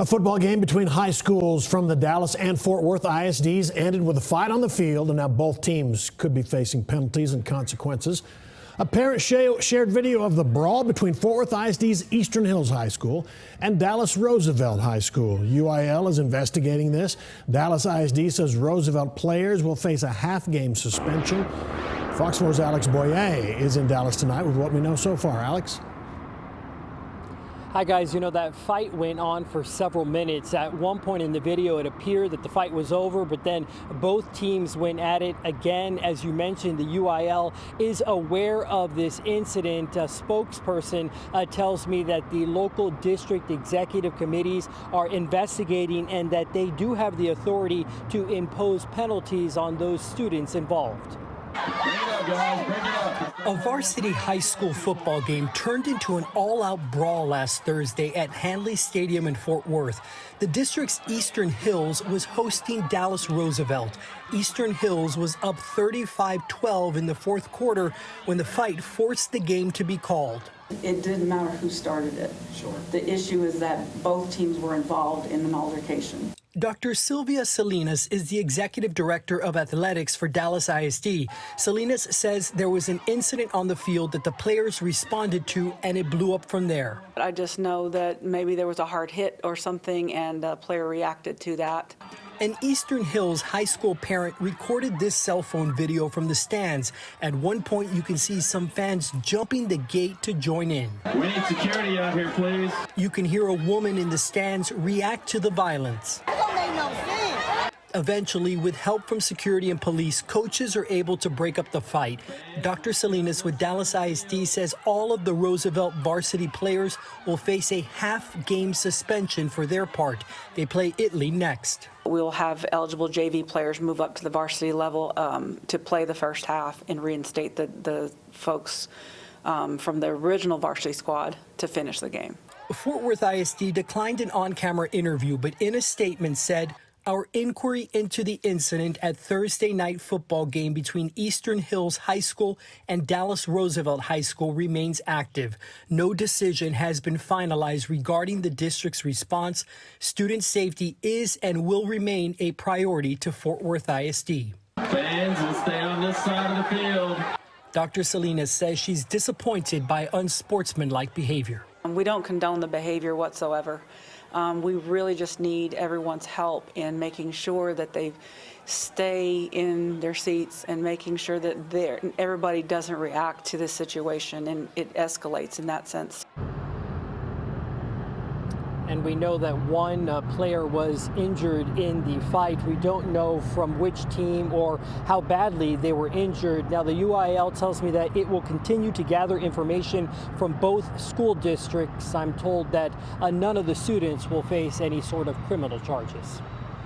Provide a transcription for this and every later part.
A football game between high schools from the Dallas and Fort Worth ISDs ended with a fight on the field, and now both teams could be facing penalties and consequences. A parent shared video of the brawl between Fort Worth ISD's Eastern Hills High School and Dallas Roosevelt High School. UIL is investigating this. Dallas ISD says Roosevelt players will face a half-game suspension. Fox 4's Alex Boyer is in Dallas tonight with what we know so far. Alex? Hi guys, that fight went on for several minutes. At one point in the video, it appeared that the fight was over, but then both teams went at it again. As you mentioned, the UIL is aware of this incident. A spokesperson tells me that the local district executive committees are investigating and that they do have the authority to impose penalties on those students involved. A varsity high school football game turned into an all-out brawl last Thursday at Hanley Stadium in Fort Worth. The district's Eastern Hills was hosting Dallas Roosevelt. Eastern Hills was up 35-12 in the fourth quarter when the fight forced the game to be called. It didn't matter who started it. Sure. The issue is that both teams were involved in an altercation. Dr. Sylvia Salinas is the executive director of athletics for Dallas ISD. Salinas says there was an incident on the field that the players responded to, and it blew up from there. I just know that maybe there was a hard hit or something, and a player reacted to that. An Eastern Hills high school parent recorded this cell phone video from the stands. At one point, you can see some fans jumping the gate to join in. We need security out here, please. You can hear a woman in the stands react to the violence. Eventually, with help from security and police, coaches are able to break up the fight. Dr. Salinas with Dallas ISD says all of the Roosevelt varsity players will face a half-game suspension for their part. They play Italy next. We'll have eligible JV players move up to the varsity level to play the first half and reinstate the folks from the original varsity squad to finish the game. Fort Worth ISD declined an on-camera interview, but in a statement said, "Our inquiry into the incident at Thursday night football game between Eastern Hills High School and Dallas Roosevelt High School remains active. No decision has been finalized regarding the district's response. Student safety is and will remain a priority to Fort Worth ISD." Fans will stay on this side of the field. Dr. Salinas says she's disappointed by unsportsmanlike behavior. We don't condone the behavior whatsoever. We really just need everyone's help in making sure that they stay in their seats and making sure that everybody doesn't react to this situation and it escalates in that sense. And we know that one player was injured in the fight. We don't know from which team or how badly they were injured. Now, the UIL tells me that it will continue to gather information from both school districts. I'm told that none of the students will face any sort of criminal charges.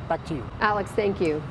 Back to you. Alex, thank you.